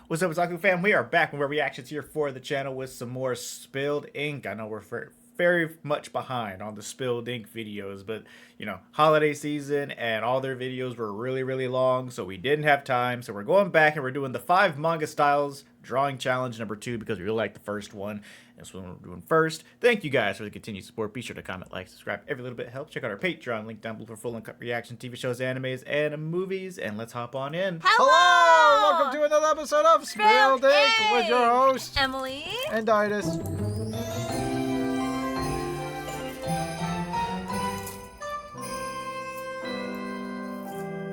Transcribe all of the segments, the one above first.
What's up, Otaku fam? We are back with our reactions here for the channel with some more spilled ink. I know we're very much behind on the spilled ink videos, but you know, holiday season and all their videos were really long, so we didn't have time. So we're going back and we're doing the 5 manga styles drawing challenge number 2 because we really like the first one. That's what we're doing first. Thank you guys for the continued support. Be sure to comment, like, subscribe. Every little bit helps. Check out our Patreon link down below for full uncut reaction TV shows, animes, and movies. And let's hop on in. Hello! Welcome to another episode of Spilled Ink with your host Emily and Didas.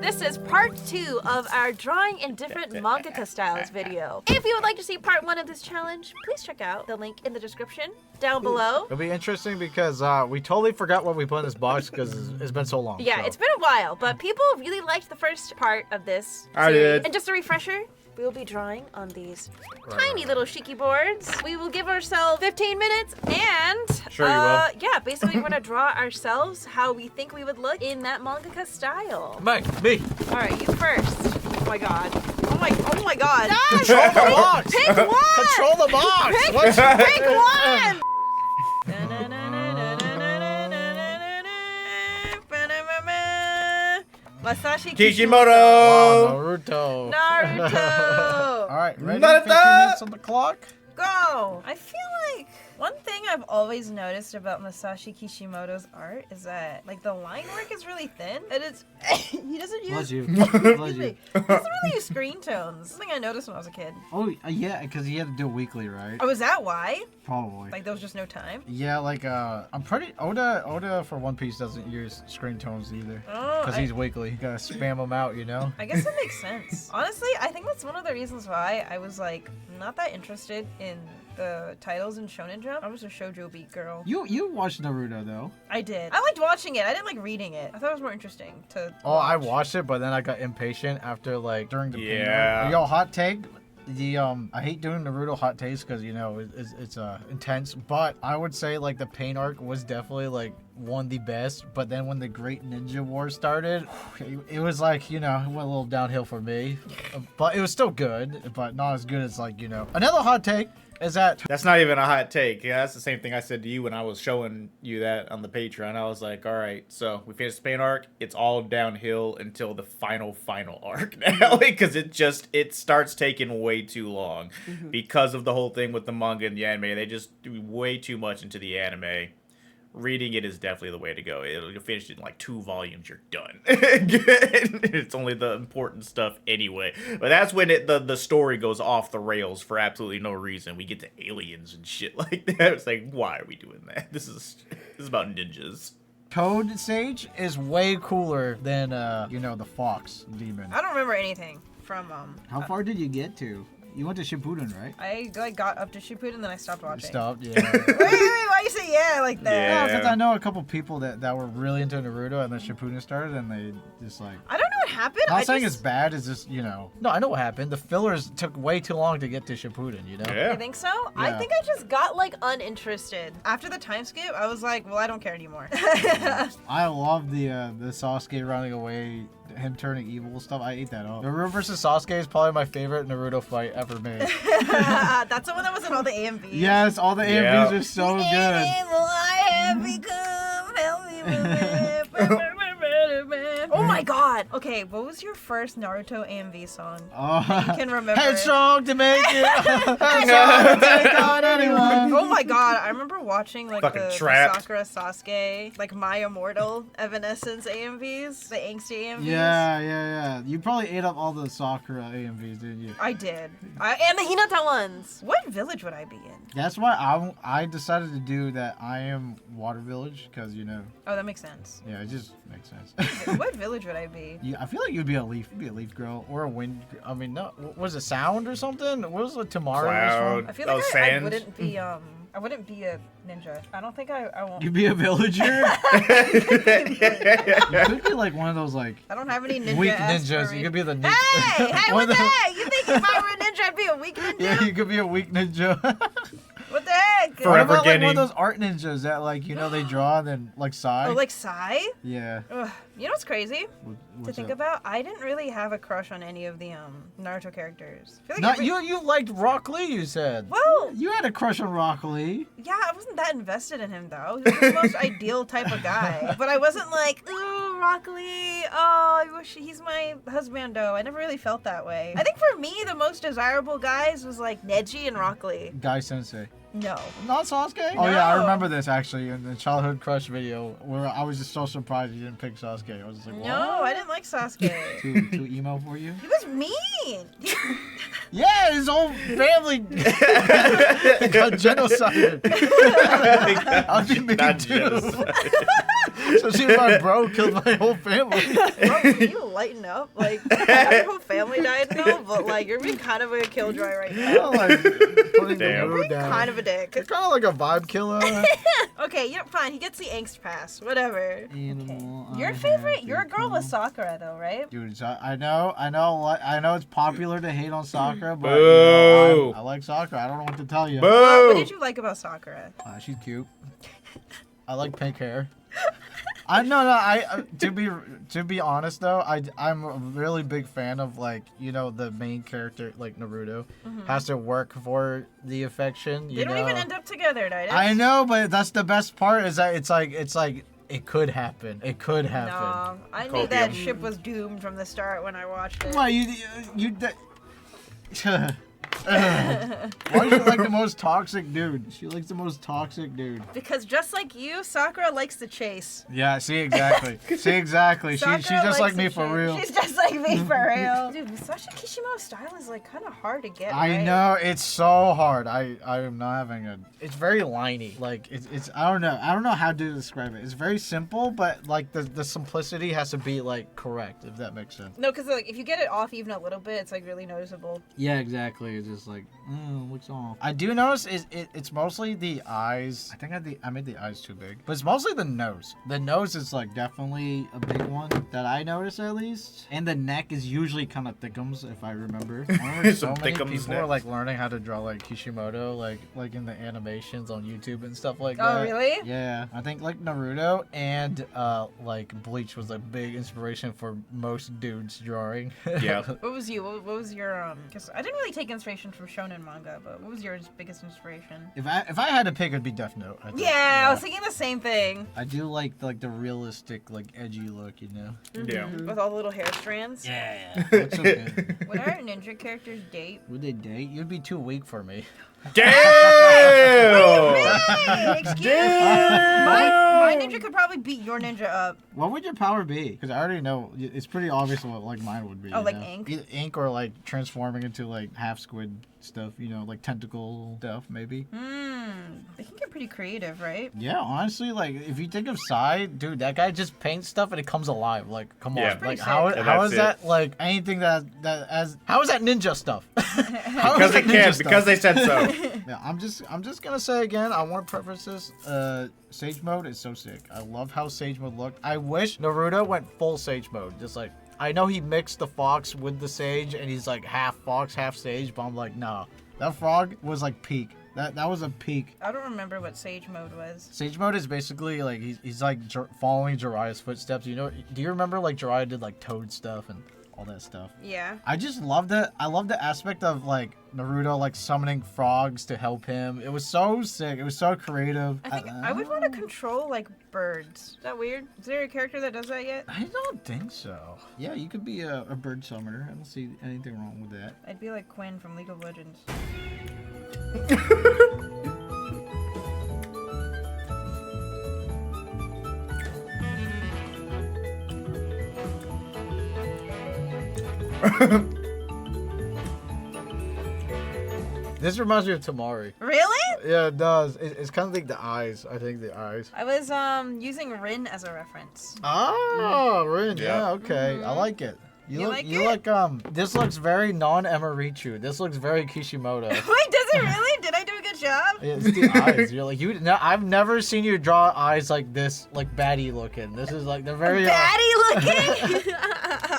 This is part 2 of our drawing in different mangaka styles video. If you would like to see part 1 of this challenge, please check out the link in the description down below. It'll be interesting because we totally forgot what we put in this box because it's been so long. Yeah, so. It's been a while, but people really liked the first part of this I series. did. And just a refresher, we will be drawing on these tiny little shiki boards. We will give ourselves 15 minutes and Sure you will. yeah, basically we're gonna draw ourselves how we think we would look in that mangaka style. Me. Alright, you first. Oh my god. Oh my god. Control the box. Pick one! Control the box. Pick one! Masashi Kishimoto! Naruto. Naruto! Alright, ready? Naruto! 15 minutes on the clock. Go! I feel like one thing I've always noticed about Masashi Kishimoto's art is that, like, the line work is really thin. And it's he doesn't use. Bless you. Excuse Bless me. you. He doesn't really use screen tones. Something I noticed when I was a kid. Oh, yeah, because you had to do it weekly, right? Oh, is that why? Probably. Like, there was just no time? Yeah, like, I'm pretty... Oda for One Piece doesn't use screen tones either. Oh, Because he's weekly. You gotta spam them out, you know? I guess that makes sense. Honestly, I think that's one of the reasons why I was, like, not that interested in the titles in Shonen Jump. I was a shoujo beat girl. You watched Naruto, though. I did. I liked watching it. I didn't like reading it. I thought it was more interesting to Oh, I watch. watched it, but then I got impatient after, like, during the Yeah. pain arc. Yo, hot take. I hate doing Naruto hot takes because, you know, it's intense, but I would say, like, the pain arc was definitely, like, one of the best, but then when the Great Ninja War started, it was like, you know, it went a little downhill for me, but it was still good, but not as good as, like, you know. Another hot take is that That's not even a hot take. Yeah, that's the same thing I said to you when I was showing you that on the Patreon. I was like, all right, so we finished the pain arc. It's all downhill until the final arc now because it starts taking way too long because of the whole thing with the manga and the anime. They just do way too much into the anime. Reading it is definitely the way to go. You'll finish it in like 2 volumes. You're done. It's only the important stuff anyway. But that's when the story goes off the rails for absolutely no reason. We get to aliens and shit like that. It's like, why are we doing that? This is about ninjas. Toad Sage is way cooler than, you know, the Fox Demon. I don't remember anything from How far did you get to? You went to Shippuden, right? I like got up to Shippuden and then I stopped watching. Stopped, yeah. Wait, why you say yeah like that? Yeah, Yeah. because I know a couple people that were really into Naruto and then Shippuden started and they just like... I don't know what happened. Not saying it's bad, it's just, you know... No, I know what happened. The fillers took way too long to get to Shippuden, you know? Yeah. You think so? I Yeah. think I just got like uninterested. After the time skip, I was like, well, I don't care anymore. I love the Sasuke running away, him turning evil stuff. I ate that up. Naruto versus Sasuke is probably my favorite Naruto fight ever made. That's the one that was in all the AMVs. Yes, all the Yeah. AMVs are so good. I have become, help me. Oh my god. Okay, what was your first Naruto AMV song? You can remember. Headstrong to make it. Headstrong to take on anyone. Oh my god, I remember watching like Fucking the trapped. Sakura Sasuke, like My Immortal Evanescence AMVs, the angsty AMVs. Yeah. You probably ate up all the Sakura AMVs, didn't you? I did. And the Hinata ones. What village would I be in? That's why I decided to do that. I am Water Village because, you know, Oh, that makes sense. yeah, it just makes sense. What village would I be? Yeah, I feel like you'd be a leaf. You'd be a leaf girl or a wind. I mean, no, was it sound or something? What was it? Tomorrow. Cloud. I feel Oh, like I sand. wouldn't be I wouldn't be a ninja. I don't think I won't. You'd be a villager. You could be like one of those like I don't have any ninja weak aspirations. ninjas. You could be the ninja. Hey, One what of the heck? You think if I were a ninja, I'd be a weak ninja? Yeah, you could be a weak ninja. What the heck? What Forever about like one getting. of those art ninjas that like they draw and then like sigh? Oh, like Psy? Yeah. Ugh. You know what's crazy to What's think up? about? I didn't really have a crush on any of the Naruto characters. I feel like Not every- you liked Rock Lee, you said. Well, You had a crush on Rock Lee. yeah, I wasn't that invested in him though. He was the most ideal type of guy. But I wasn't like, ooh, Rock Lee. Oh, I wish he's my husbando. I never really felt that way. I think for me, the most desirable guys was like Neji and Rock Lee. Guy Sensei. No. Not Sasuke? Oh yeah, I No. remember this actually in the childhood crush video where I was just so surprised you didn't pick Sasuke. I was just like, what? No, I didn't like Sasuke. Too emo for you? He was mean. Yeah, his whole family got genocided. I'd be mean Not too. genocide. So see if my bro killed my whole family. Bro, can you lighten up? Like, your whole family died now, but like, you're being kind of a killjoy right now. Like, putting the Damn. mood down. Kind of a dick. It's kind of like a vibe killer. Okay, yeah, fine. He gets the angst pass. Whatever. Animal, I Your favorite, have your to girl was come. Sakura though, right? Dude, I know it's popular to hate on Sakura, but Boo. I like Sakura. I don't know what to tell you. What Boo! did you like about Sakura? She's cute. I like pink hair. I to be honest though, I'm a really big fan of like the main character like Naruto has to work for the affection. They don't even end up together, Titus. I know, but that's the best part is that it's like it could happen. It could happen. No, I knew that Copium. ship was doomed from the start when I watched it. Why why is she like the most toxic dude? She likes the most toxic dude. Because just like you, Sakura likes to chase. Yeah, see exactly. She's Sakura just like likes me to for chase. real. She's just like me for real. Dude, Musashi Kishimoto's style is like kind of hard to get. I right. know it's so hard. I am not having a. It's very liney. Like it's I don't know how to describe it. It's very simple, but like the simplicity has to be like correct, if that makes sense. No, because like if you get it off even a little bit, it's like really noticeable. Yeah, exactly. It's just like looks off. I do notice it's mostly the eyes. I think I made the eyes too big, but it's mostly the nose. The nose is like definitely a big one that I notice at least, and the neck is usually kind of thickums if I remember. I remember so Some many thickums people neck. are like learning how to draw like Kishimoto, like in the animations on YouTube and stuff like Oh, that. really? Yeah, I think like Naruto and like Bleach was a big inspiration for most dudes drawing. Yeah. What was you? What was your Because I didn't really take inspiration from shonen manga, but what was your biggest inspiration? If I had to pick, it'd be Death Note. I think. Yeah, I was thinking the same thing. I do like the realistic, like edgy look, you know. Yeah. With all the little hair strands. Yeah. That's so good. Would our ninja characters date? Would they date? You'd be too weak for me. Damn! Excuse me. Damn! My ninja could probably beat your ninja up. What would your power be? Because I already know it's pretty obvious what like mine would be. Oh, you like know? ink? Either ink or like transforming into like half squid stuff. You know, like tentacle stuff maybe. They can get pretty creative, right? Yeah, honestly, like if you think of Sai, dude, that guy just paints stuff and it comes alive. Like, come Yeah. on, Pretty like how sick. And how that's is that like anything how is that ninja stuff? How Because is they that ninja can, stuff? because they said so. Yeah, I'm just gonna say again, I want to preface this. Sage mode is so sick. I love how Sage mode looked. I wish Naruto went full Sage mode. Just like I know he mixed the fox with the sage and he's like half fox, half sage, but I'm like, nah. That frog was like peak. That was a peak. I don't remember what Sage mode was. Sage mode is basically like he's like following Jiraiya's footsteps. You know? Do you remember like Jiraiya did like toad stuff and all that stuff? Yeah. I just loved it. I love the aspect of like Naruto like summoning frogs to help him. It was so sick. It was so creative. I think I would want to control like birds. Is that weird? Is there a character that does that yet? I don't think so. Yeah, you could be a bird summoner. I don't see anything wrong with that. I'd be like Quinn from League of Legends. This reminds me of Tamari. Really? Yeah, it does. It's kind of like the eyes. I think the eyes. I was using Rin as a reference. Oh, Rin. Yeah. Yeah, okay. I like it. You like you it? like this looks very non-Emirichu. This looks very Kishimoto. Wait, does it really? Did I do a good job? It's the eyes. You're like no, I've never seen you draw eyes like this, like baddie looking. This is like they're very Baddie looking.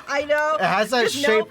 I know. It has that Just shape. know-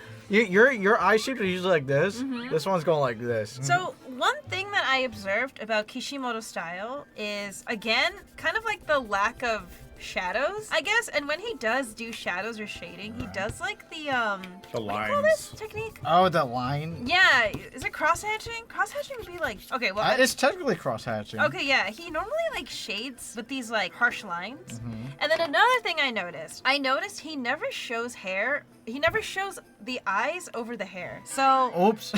Your eye shape is usually like this. This one's going like this. So one thing that I observed about Kishimoto style is, again, kind of like the lack of shadows, I guess. And when he does do shadows or shading, he does like the what do you call this lines. technique? Oh, the line. Yeah, is it cross hatching? Cross hatching would be like, okay, well, It's technically cross hatching. okay, yeah, he normally like shades with these like harsh lines. Mm-hmm. And then another thing I noticed he never shows hair. He never shows the eyes over the hair. So, Oops.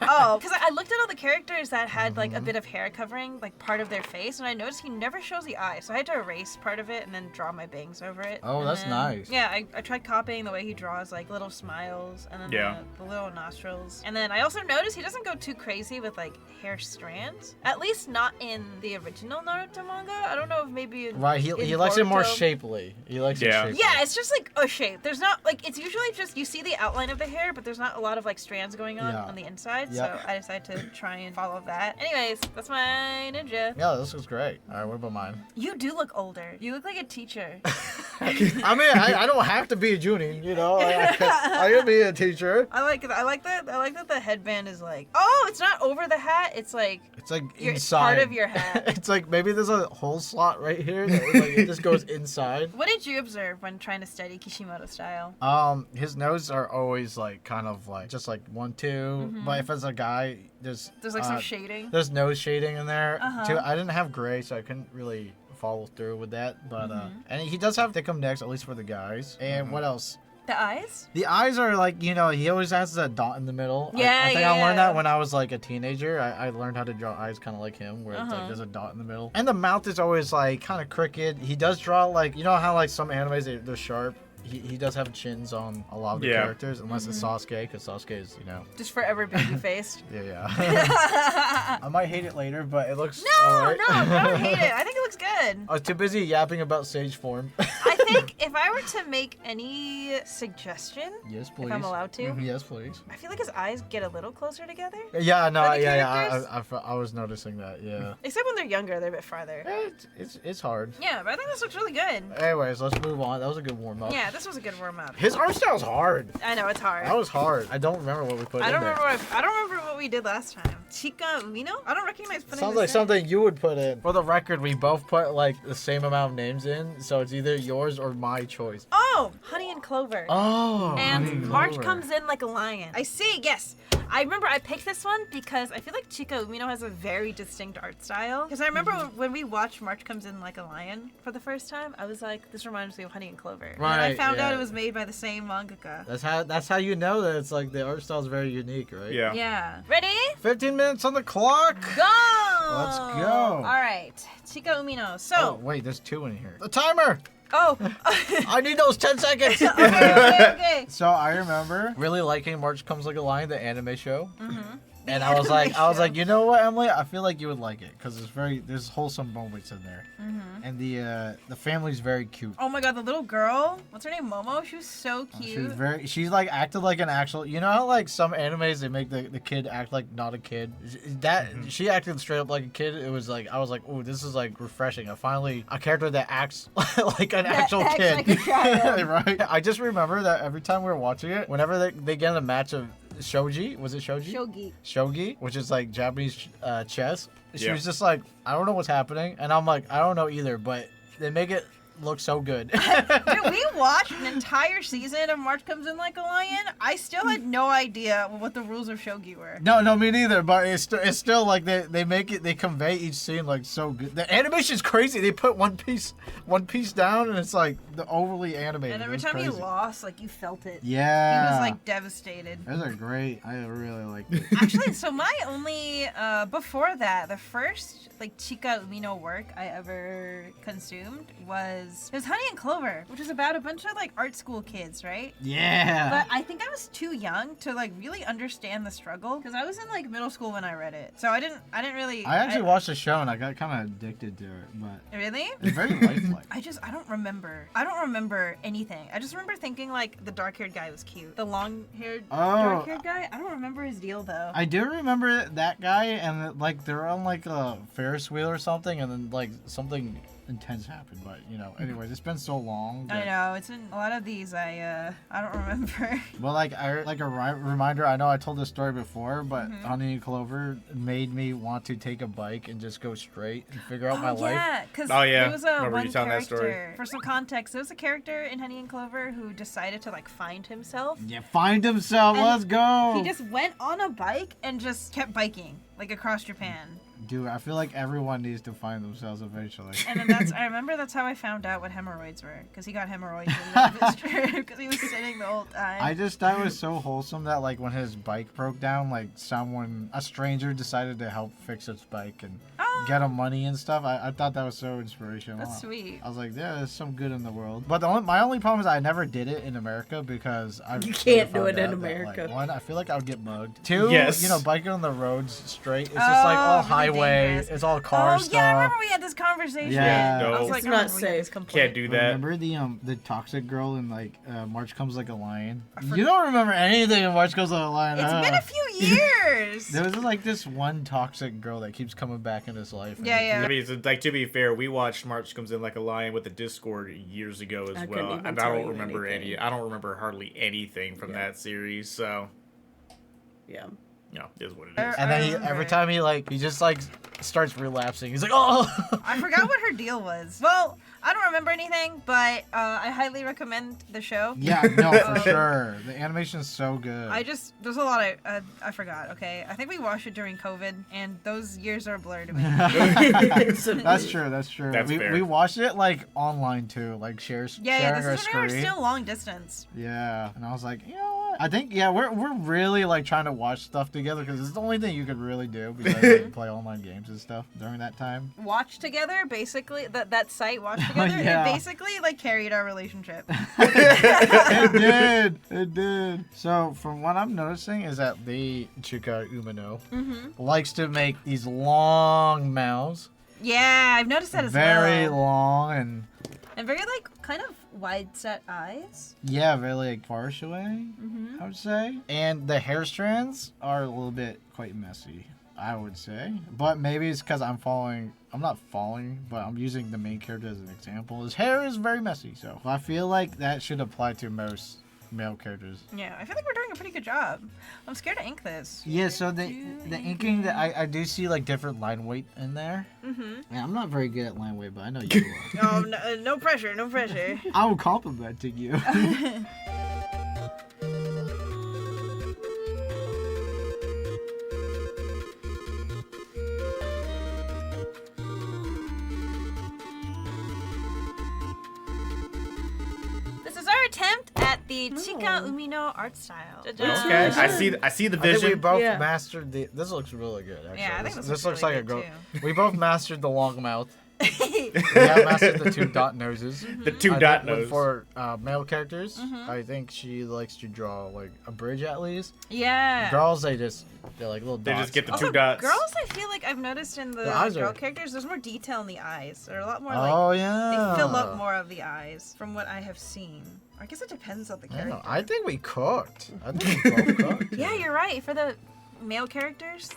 oh, because I looked at all the characters that had like a bit of hair covering like part of their face, and I noticed he never shows the eyes. So I had to erase part of it and then draw my bangs over it. Oh, And that's then- nice. Yeah, I tried copying the way he draws like little smiles and then Yeah. the little nostrils. And then I also noticed he doesn't go too crazy with like hair strands. At least not in the original Naruto manga. I don't know if maybe in, Right, he in likes it more Boruto. shapely. He likes Yeah. it shapely. Yeah, it's just like a shape. There's not like it's usually just you see the outline of the hair, but there's not a lot of like strands going on Yeah. the inside. Yep. So I decided to try and follow that. Anyways, that's my ninja. Yeah, this was great. All right, what about mine? You do look older. You look like a teacher. I mean, I don't have to be a junin, you know. I can be a teacher. I like that. I like that the headband is like. Oh, it's not over the hat. It's like It's like it's inside. part of your hat. It's like maybe there's a whole slot right here that like, it just goes inside. What did you observe when trying to study Kishimoto style? His nose are always like kind of like just like 1, 2. But if it's a guy, there's There's like some shading. There's nose shading in there Uh-huh. too. I didn't have gray, so I couldn't really follow through with that. But and he does have thickum necks, at least for the guys. And what else? The eyes? The eyes are like, you know, he always has that dot in the middle. Yeah, I think yeah, I learned yeah. that when I was like a teenager. I learned how to draw eyes kind of like him, where it's like Uh-huh. there's a dot in the middle. And the mouth is always like kind of crooked. He does draw like, you know how like some animes, they're sharp. He does have chins on a lot of the Yeah. characters, unless it's Sasuke, because Sasuke is, you know, Just forever baby faced. yeah. No, I might hate it later, but it looks no, alright. don't hate it. I think it looks good. I was too busy yapping about sage form. I think if I were to make any suggestion, Yes, please. if I'm allowed to, Yes, please. I feel like his eyes get a little closer together. Yeah, no, Are the yeah. characters? I was noticing that. Yeah. Except when they're younger, they're a bit farther. It's hard. Yeah, but I think this looks really good. Anyways, let's move on. That was a good warm up. Yeah, this was a good warm up. His art style's hard. I know it's hard. That was hard. I don't remember what we put I in don't there. remember. I don't remember what we did last time. Chica Umino? I don't recognize putting Sounds this like in. something you would put in. For the record, we both put like the same amount of names in, so it's either yours or my choice. Oh, Honey and Clover. Oh. And March comes in like a lion. I see, yes. I remember I picked this one because I feel like Chica Umino has a very distinct art style. Because I remember when we watched March Comes In Like a Lion for the first time, I was like, this reminds me of Honey and Clover. And then I Right, found out yeah. it was made by the same mangaka. That's how you know that it's like the art style is very unique, right? Yeah. Yeah. Ready? 15 minutes on the clock. Go! Let's go. All right. Chica Umino. Oh, So. wait, there's 2 in here. The timer. Oh. I need those 10 seconds. okay. So I remember really liking March Comes Like a Lion, the anime show. Mm-hmm. And I was like, you know what, Emily? I feel like you would like it because there's wholesome moments in there, and the family's very cute. Oh my god, the little girl. What's her name? Momo. She was so cute. She's like acted like an actual. You know how like some animes they make the kid act like not a kid. She acted straight up like a kid. It was like I was like, oh, this is like refreshing. I finally a character that acts like an actual acts kid, like a child. right? I just remember that every time we were watching it, whenever they get in a match of shogi, was it shogi? Shogi, which is like Japanese chess. She Yeah. was just like, I don't know what's happening, and I'm like, I don't know either, but they make it look so good. Dude, we watched an entire season of March Comes In Like a Lion. I still had no idea what the rules of shogi were. No, me neither. But it's still like they make it. They convey each scene like so good. The animation's crazy. They put one piece down, and it's like the overly animated. And every It's time he crazy. lost, like you felt it. Yeah, He was like devastated. those are great. I really like it. Actually, so my only before that, the first like Chica Umino work I ever consumed was Honey and Clover, which is about a bunch of like art school kids, right? Yeah. But I think I was too young to like really understand the struggle because I was in like middle school when I read it, so I didn't really. I actually watched the show and I got kind of addicted to it, but Really? it's very lifelike. I don't remember. I don't remember anything. I just remember thinking like the dark-haired guy was cute. The long-haired dark-haired guy. I don't remember his deal though. I do remember that guy, and like they're on like a Ferris wheel or something, and then like something intense happened. But you know, anyways, it's been so long. I know it's in a lot of these. I don't remember. Well, like reminder. I know I told this story before, but Honey and Clover made me want to take a bike and just go straight and figure out my life. Yeah, because there was a Remember one you telling that story. character. For some context, there was a character in Honey and Clover who decided to like find himself. Yeah, find himself. And Let's go. He just went on a bike and just kept biking like across Japan. Dude, I feel like everyone needs to find themselves eventually. And then I remember that's how I found out what hemorrhoids were, because he got hemorrhoids in the middle of his trip because he was sitting the whole time. I just thought it was so wholesome that like when his bike broke down, like a stranger decided to help fix his bike and get him money and stuff. I thought that was so inspirational. That's sweet. I was like, yeah, there's some good in the world. But my only problem is I never did it in America because You can't do it in America. Like, one, I feel like I would get mugged. Two, Yes. you know, biking on the roads straight, it's just like all really highway, dangerous. it's all car Oh stuff. yeah, I remember we had this conversation. Yeah. No. I was like, It's oh, not we had safe. this complaint. Can't do that. Remember the toxic girl in like March Comes Like a Lion? You don't remember anything in March Comes Like a Lion. It's been a few years. There was like this one toxic girl that keeps coming back in his life. Yeah. I mean, it's like, to be fair, we watched March Comes In Like a Lion with the Discord years ago as I couldn't well, even and I tell don't you remember anything. I don't remember hardly anything from Yeah. that series. So, Yeah. you know, it is what it is. And then I remember every it. time he just like starts relapsing. He's like, oh. I forgot what her deal was. Well, I don't remember anything, but I highly recommend the show. Yeah, no, for sure. The animation's so good. There's a lot of, I forgot, okay? I think we watched it during COVID, and those years are blurred to me. That's true. That's true. That's fair. We watched it like online too, like sharing Yeah, our this is when we were screen. still long distance. Yeah, and I was like, you know what? I think we're really like trying to watch stuff together because it's the only thing you could really do besides like, play online games and stuff during that time. Watch together, basically, that site, Watch Together, Yeah. it basically like carried our relationship. It did. So from what I'm noticing is that the Chika Umino likes to make these long mouths, Yeah, I've noticed that as very well. long And very like kind of wide set eyes. yeah, very like farish away, I would say. And the hair strands are a little bit quite messy, I would say. But maybe it's because I'm not following, but I'm using the main character as an example. His hair is very messy, so I feel like that should apply to most male characters. Yeah, I feel like we're doing a pretty good job. I'm scared to ink this. Yeah, so the inking, that I do see like different line weight in there. Yeah, I'm not very good at line weight, but I know you are. Oh, no, no pressure, no pressure. I will compliment to you. This is our attempt at the Chika Umino art style. Okay, I see the I think we vision. both Yeah. mastered the. This looks really good. Actually. Yeah, I think this this looks really like a good, girl. We both mastered the long mouth. We have mastered the two dot noses. The two I dot think nose. for male characters, I think she likes to draw like a bridge at least. Yeah. Girls, they're like little They dots. just get the Also, two dots. girls, I feel like I've noticed in the The eyes girl are- characters, there's more detail in the eyes. They're a lot more like, Oh yeah. they fill up more of the eyes from what I have seen. I guess it depends on the I don't know. character. I think we cooked. I think we both cooked. Yeah, you're right. For the male characters,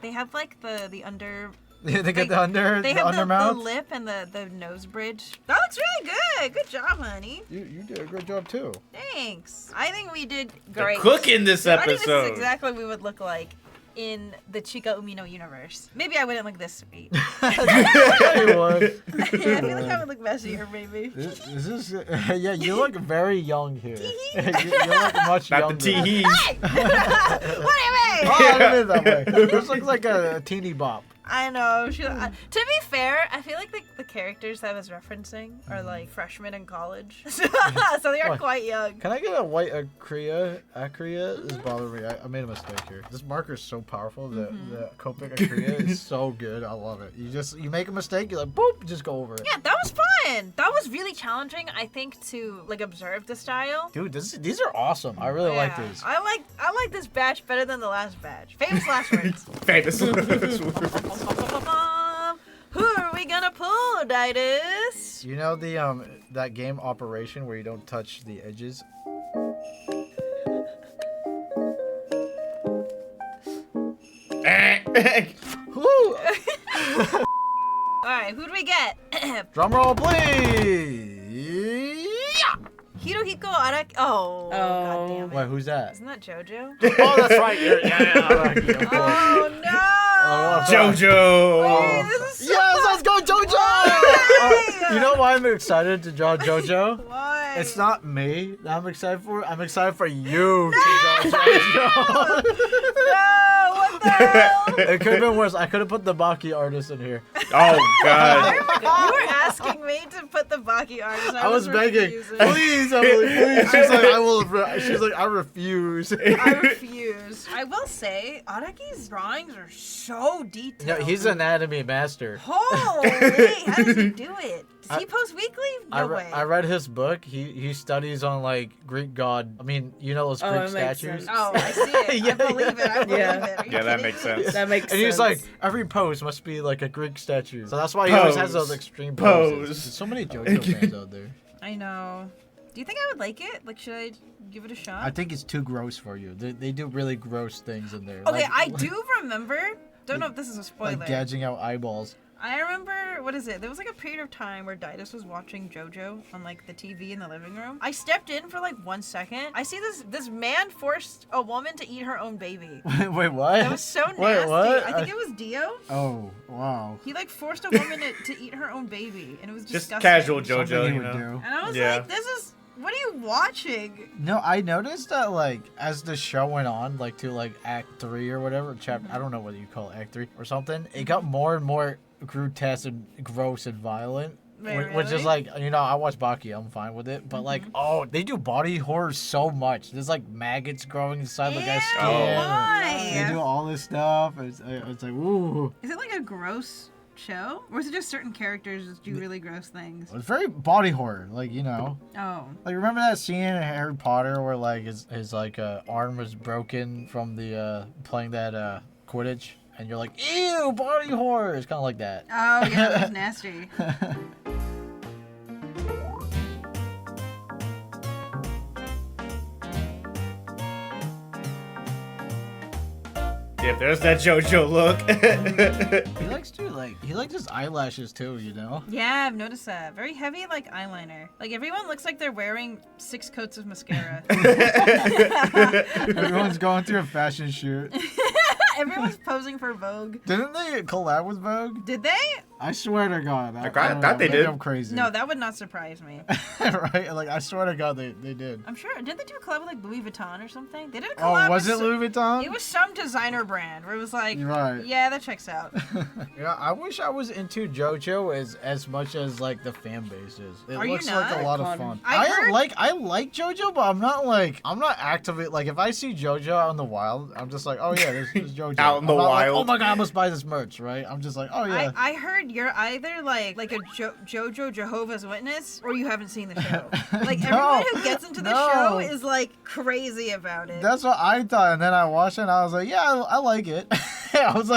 they have like the under. They get Like, the under They the have the undermouth. lip and the nose bridge. That looks really good. Good job, honey. You did a good job too. Thanks. I think we did The great. cook in this I think this is episode. exactly what we would look like in the Chika Umino universe. Maybe I wouldn't look this sweet. You would. I feel like I would look messier, maybe. This is yeah. You look very young here. you look much Not younger. the teehees. Hey! what do you mean? Oh, I didn't mean it that way. This looks like a teeny bop. I know. To be fair, I feel like the characters I was referencing are like freshmen in college, so they are What? quite young. Can I get a white Acrea? Acrea is bothering me. I made a mistake here. This marker is so powerful. The Copic Acrea is so good. I love it. You make a mistake, you're like boop, just go over it. Yeah, that was fun. That was really challenging, I think, to like observe the style. Dude, these are awesome. I really like Yeah. these. I like this batch better than the last batch. Famous last words. Famous. Who are we gonna pull, Ditus? You know the that game Operation where you don't touch the edges? Woo! Alright, who do we get? Drum roll, please. Hirohiko Araki. Oh, god damn it. Wait, who's that? Isn't that JoJo? Oh, that's right. Araki, of course. Oh no! JoJo. Wait, this is so Yes, let's go, JoJo! Why? You know why I'm excited to draw JoJo? Why? It's not me that I'm excited for. I'm excited for you to draw JoJo. No, what the hell? It could have been worse. I could have put the Baki artist in here. Oh god. You were asking me to put the Baki artist. I was begging. refusing. Please, Emily, please. She's like, I will. She's like, I refuse. I refuse. I will say, Araki's drawings are so detailed. No, he's an anatomy master. Holy, how does he do it? Does he post weekly? No way. I read his book. He studies on like Greek god. I mean, you know those Greek it makes statues. sense. Oh, I see it. Yeah, I believe it. I believe yeah. it. Are you Yeah, that kidding makes me? sense. That makes And sense. he's like, every pose must be like a Greek statue. So that's why he always has those extreme poses. Pose. There's so many JoJo fans out there. I know. Do you think I would like it? Like, should I give it a shot? I think it's too gross for you. They do really gross things in there. Okay, like, I do remember. Don't know if this is a spoiler. like gouging out eyeballs. I remember, what is it? There was like a period of time where Didus was watching JoJo on like the TV in the living room. I stepped in for like 1 second. I see this man forced a woman to eat her own baby. Wait, what? That was so nasty. Wait, what? I think it was Dio. Oh, wow. He like forced a woman to eat her own baby, and it was Just disgusting. casual Something JoJo, he you would know. do. And I was Yeah. like, this is. What are you watching? No, I noticed that like as the show went on, like to like Act 3 or whatever, chapter I don't know what you call it, Act 3 or something. It got more and more grotesque and gross and violent. Wait, Which is really? like, you know, I watch Baki, I'm fine with it. But like, oh, they do body horror so much. There's like maggots growing inside the guy's Ew, skin. why? They do all this stuff. It's like, ooh. Is it like a gross show? Or is it just certain characters that do really gross things? It's very body horror, like, you know. Oh. Like, remember that scene in Harry Potter where like his like arm was broken from the playing that Quidditch, and you're like, ew, body horror. It's kind of like that. Oh, yeah, that was nasty. Yep, there's that JoJo look. He likes to he likes his eyelashes too, you know. Yeah, I've noticed that. Very heavy, like, eyeliner. Like, everyone looks like they're wearing 6 coats of mascara. Everyone's going through a fashion shoot. Everyone's posing for Vogue. Didn't they collab with Vogue? Did they? I swear to God. I don't thought they know, maybe did. I'm crazy. No, that would not surprise me. Right? Like, I swear to God, they did. I'm sure. Did they do a collab with, like, Louis Vuitton or something? They did a Oh, collab was with it Louis Vuitton? It was some designer brand where it was like, You're right. yeah, that checks out. Yeah, I wish I was into JoJo as much as like the fan base is. It Are you looks like not? a lot of Fun. fun. I heard- I like JoJo, but I'm not actively like if I see JoJo out in the wild, I'm just like, oh yeah, there's JoJo. Out in the I'm not like, wild. oh my God, I must buy this merch, right? I'm just like, oh yeah. I heard you're either like a JoJo Jehovah's Witness or you haven't seen the show. Like No, everyone who gets into the no. show is like crazy about it. That's what I thought, and then I watched it, and I was like, yeah, I like it. I was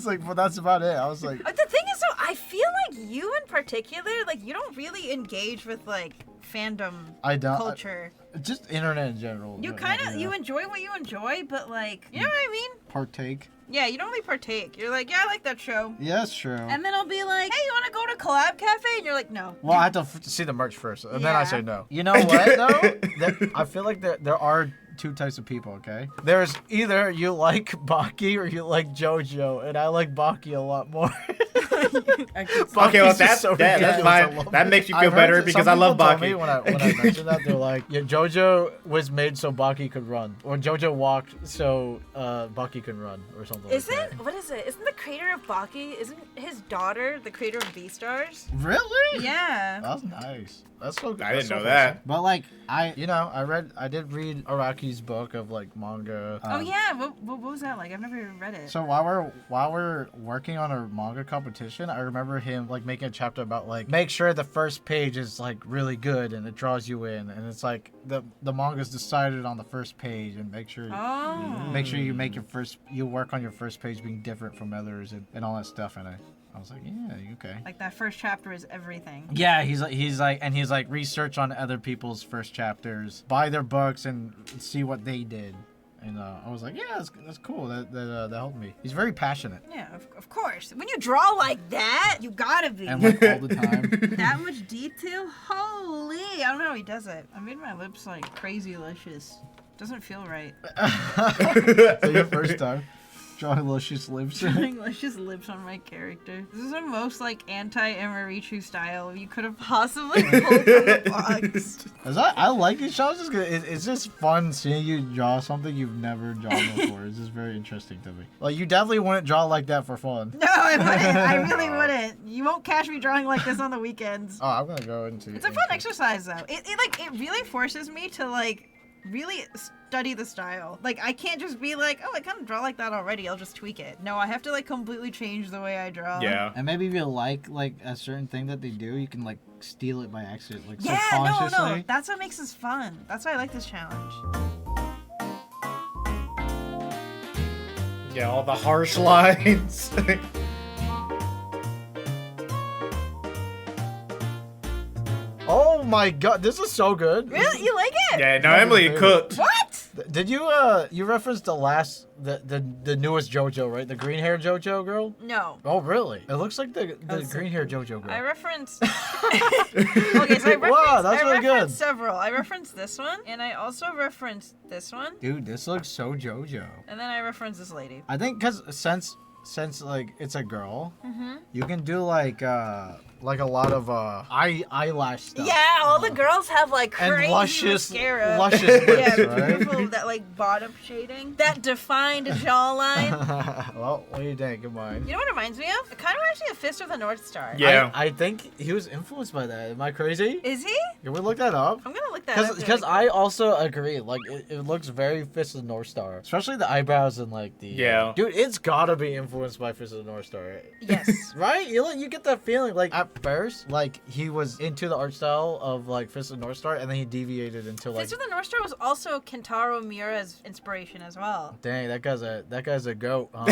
like, but that's about it. I was like, But the thing is, though, I feel like you in particular, like you don't really engage with like fandom I don't. culture. Just internet in general. You but, kind of yeah. you enjoy what you enjoy, but like you know what I mean? partake. Yeah, you don't really partake. You're like, yeah, I like that show. Yeah, that's true. And then I'll be like, hey, you want to go to Collab Cafe? And you're like, no. Well, I have to see the merch first, and then I Yeah. say no. You know what, though? I feel like there are two types of people, okay? There's either you like Baki or you like JoJo, and I like Baki a lot more. I could see- Okay, well Baki's just so that's ridiculous. I fine. love That it. makes you I've feel heard better that because some I love people told me Baki. when I mentioned that, they're like, yeah, JoJo was made so Baki could run, or JoJo walked so Baki can run, or something like that. What is it? Isn't the creator of Baki, isn't his daughter the creator of Beastars? Really? Yeah. That's nice. That's so good. I That's didn't so know that. awesome. But like, I did read Araki's book of like manga. Oh yeah, what was that like? I've never even read it. So while we're working on our manga competition, I remember him like making a chapter about like make sure the first page is like really good and it draws you in, and it's like the manga's decided on the first page, and make sure you work on your first page being different from others and all that stuff. And I was like, yeah, okay. Like that first chapter is everything. Yeah, he's like research on other people's first chapters, buy their books and see what they did. and I was like, yeah, that's cool. That helped me. He's very passionate. Yeah, of course. When you draw like that, you gotta be. And like all the time. That much detail? Holy! I don't know how he does it. I made my lips like crazy luscious. Doesn't feel right. So your first time drawing luscious lips. Drawing luscious lips on my character. This is the most like anti-Emarichu style you could have possibly pulled from the box. I like it, Sean. It's just fun seeing you draw something you've never drawn before. It's just very interesting to me. Like, you definitely wouldn't draw like that for fun. No, I wouldn't. I really wouldn't. You won't catch me drawing like this on the weekends. Oh, I'm gonna go into. It's a fun exercise though. It really forces me to like really study the style. Like, I can't just be like, oh, I kind of draw like that already, I'll just tweak it. No, I have to like completely change the way I draw. Yeah. And maybe if you like a certain thing that they do, you can like steal it by accident, like Yeah, subconsciously. no. That's what makes this fun. That's why I like this challenge. Yeah, all the harsh lines. Oh my god, this is so good. Really? You like it? Yeah, no, Emily cooked. What? Did you you referenced the newest JoJo, right? The green hair JoJo girl? No. Oh really? It looks like the so green hair JoJo girl. I referenced. Okay, so I referenced. Wow, that's I really referenced good. several. I referenced this one, and I also referenced this one, Dude, this looks so JoJo. and then I referenced this lady. I think because since like it's a girl, Mm-hmm. you can do like a lot of eyelash stuff. Yeah, all the girls have like And crazy luscious mascara. lips, Yeah, right? beautiful. That like bottom shading, that defined jawline. Well, what do you think? Come on. You know what it reminds me of? It kind of reminds me of Fist of the North Star. Yeah. I think he was influenced by that. Am I crazy? Is he? Can we look that up? I'm gonna look that up. Because I also agree. Like, it looks very Fist of the North Star. Especially the eyebrows and, like, the... Yeah. Dude, it's gotta be influenced by Fist of the North Star. Yes. Right? You get that feeling. Like, at first, like, he was into the art style of, like, Fist of the North Star, and then he deviated into, like... Fist of the North Star was also Kentaro Miura's inspiration as well. Dang, that guy's a goat, huh?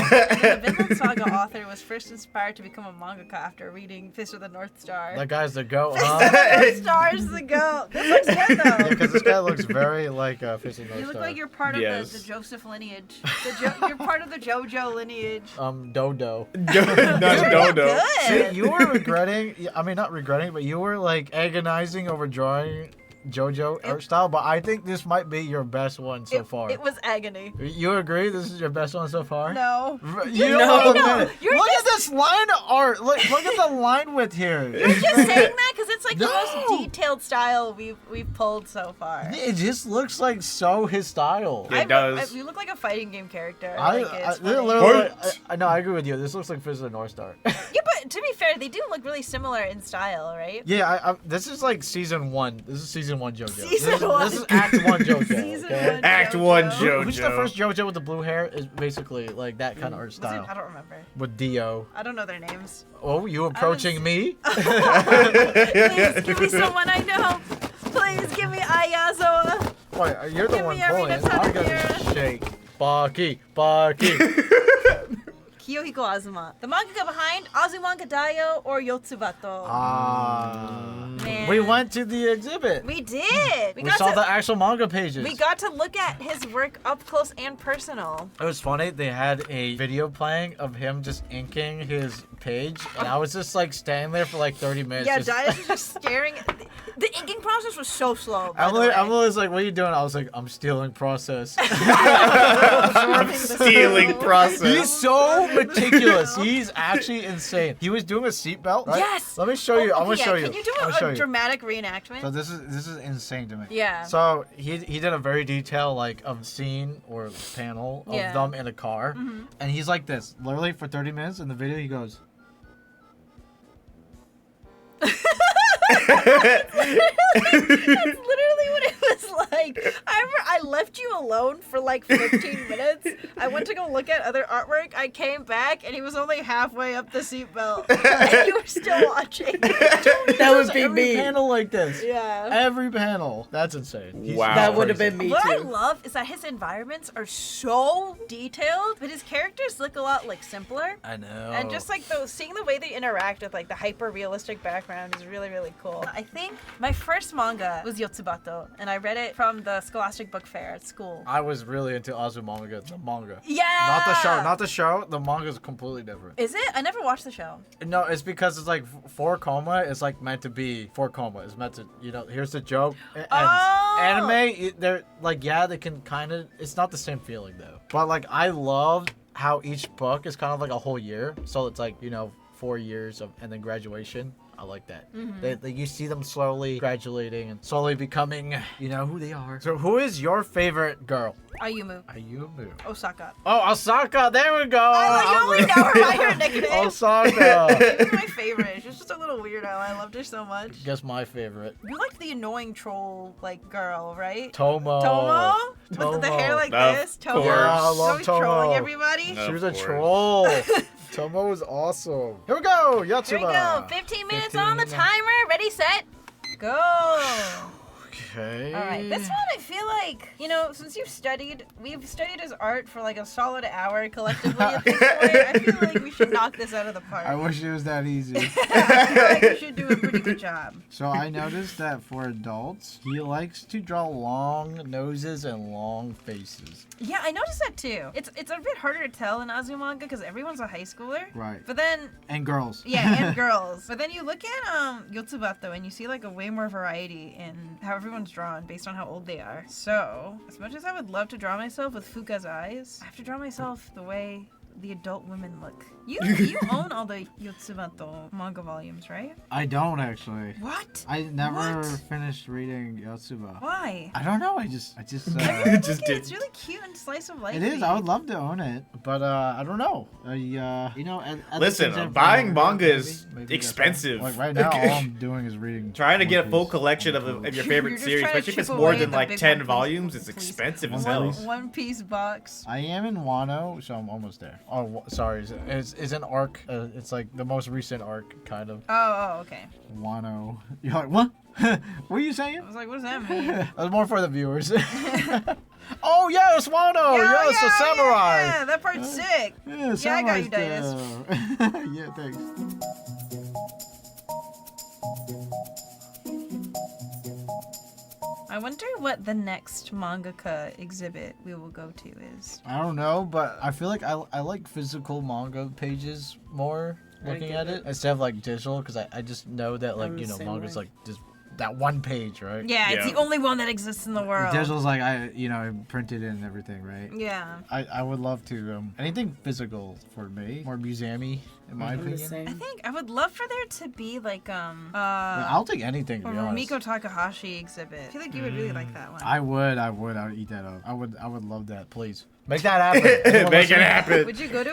And the Vinland Saga author was first inspired to become a mangaka after reading Fist of the North Star. That guy's a goat, Fist huh? of the North Star is the goat. This looks good though. Yeah, because this guy looks very like Fist of the North You look Star. like you're part of Yes. the Joseph lineage. You're part of the JoJo lineage. Dodo. That's Dodo. See, Good. you were regretting, I mean, not regretting, but you were like agonizing over drawing JoJo art style, but I think this might be your best one so far. It was agony. You agree this is your best one so far? No. You No, don't no, admit it. you're Look just- at this line of art. Look at the line width here. You're just saying that because it's like the No. most detailed style we've pulled so far. It just looks like so his style. Yeah. It does. You look like a fighting game character. I Like, it's funny. literally, no, I agree with you. This looks like Fist of the North Star. Yeah, but to be fair, they do look really similar in style, right? Yeah, this is like season 1. This is season 1 JoJo. Season this, one. This is Act 1 JoJo. Season okay? 1 Act 1 JoJo. JoJo. Who's the first JoJo with the blue hair? Is basically like that kind of art Was it? style I don't remember. with Dio. I don't know their names. Oh, you approaching me? Please give me someone I know. Please give me Ayazawa. Wait, you're the Give one me Arena pulling. I gotta Takamura. shake. Baki. Kiyohiko Azuma. The mangaka behind Azumanga Daioh or Yotsubato. Man. We went to the exhibit. We did. We saw the actual manga pages. We got to look at his work up close and personal. It was funny. They had a video playing of him just inking his page, and I was just like standing there for like 30 minutes. Yeah, just... Dias was just staring. The inking process was so slow. By the Emily way. was like, "What are you doing?" I was like, "I'm stealing process." Absorbing the Stealing slow. process. He's so meticulous. He's actually insane. He was doing a seatbelt. Right? Yes. Let me show you. I'm gonna Okay, show you. Can you do I'm gonna show a you. dramatic reenactment? So this is insane to me. Yeah. So he did a very detailed like scene or panel of Yeah. them in a car, Mhm. and he's like this literally for 30 minutes. In the video, he goes. That's literally what it was like. I left you alone for like 15 minutes. I went to go look at other artwork. I came back and he was only halfway up the seatbelt. And you were still watching. That would be Every me. panel like this. Yeah. Every panel. That's insane. He's Wow. That would have crazy. been me What I too. love is that his environments are so detailed, but his characters look a lot like simpler. I know. And just like seeing the way they interact with like the hyper realistic background is really, really cool. I think my first manga was Yotsubato, and I read it from the Scholastic book fair at school. I was really into Azumanga, the manga. Yeah. Not the show. Not the show. The manga is completely different. Is it? I never watched the show. No, it's because it's like 4 Koma is like meant to be 4 Koma. It's meant to, here's the joke. And anime, they're like, yeah, they can kind of, it's not the same feeling though. But like, I loved how each book is kind of like a whole year. So it's like, 4 years and then graduation. I like that. You see them slowly graduating and slowly becoming, who they are. So who is your favorite girl? Ayumu. Ayumu. Osaka. Oh, Osaka. There we go. I only know her by her nickname. Osaka. She's my favorite. She's just a little weirdo. I loved her so much. Guess my favorite. You like the annoying troll, girl, right? Tomo. Tomo? With the hair like this? Tomo? course. Yeah, I She's love always Tomo. trolling everybody? No. She was a Of course. troll. Tomo was awesome. Here we go. Yotsuba. Here we go. 15 minutes 15 on the minutes. timer. Ready, set, go. Okay. All right, this one I feel like, since we've studied his art for like a solid hour collectively at this point. I feel like we should knock this out of the park. I wish it was that easy. I feel like we should do a pretty good job. So I noticed that for adults, he likes to draw long noses and long faces. Yeah, I noticed that too. It's a bit harder to tell in Azumanga because everyone's a high schooler. Right. But then, And girls. yeah, and girls. But then you look at Yotsubato and you see like a way more variety in how everyone's drawn based on how old they are. So, as much as I would love to draw myself with Fuka's eyes, I have to draw myself the way the adult women look. You own all the Yotsubato manga volumes, right? I don't actually. What? I never What? finished reading Yotsuba. Why? I don't know. I just. Just It's did. really cute and slice of life. It is. I would love to own it, but I don't know. Listen, buying manga is expensive. Like right now, all I'm doing is reading. Trying to get a One full Piece. collection of your You're favorite just series, trying to especially if it's chip more away than the like big 10 One Piece. volumes, it's Please. expensive as One hell. Piece. One Piece box. I am in Wano, so I'm almost there. Oh, sorry. It's an arc. It's like the most recent arc, kind of. Oh, okay. Wano. You're like, what? What are you saying? I was like, what does that mean? That was more for the viewers. Oh, yes, Wano! Yes, the samurai! Yeah, that part's sick. Yeah, Yeah, I got you, samurai's Dias. there. Yeah, thanks. I wonder what the next mangaka exhibit we will go to is. I don't know, but I feel like I like physical manga pages more looking get at it instead of like digital, because I just know that like, I'm the same manga's way. like just that one page, right? Yeah, it's Yeah. the only one that exists in the world. Digital's like I printed it and everything, right? Yeah. I would love to anything physical for me, more museumy in my I'm the opinion. I same. think I would love for there to be like I'll take anything to a be honest. Rumiko Takahashi exhibit. I feel like you would really like that one. I would eat that up. I would love that. Please make that happen. Make it happen. Would you go to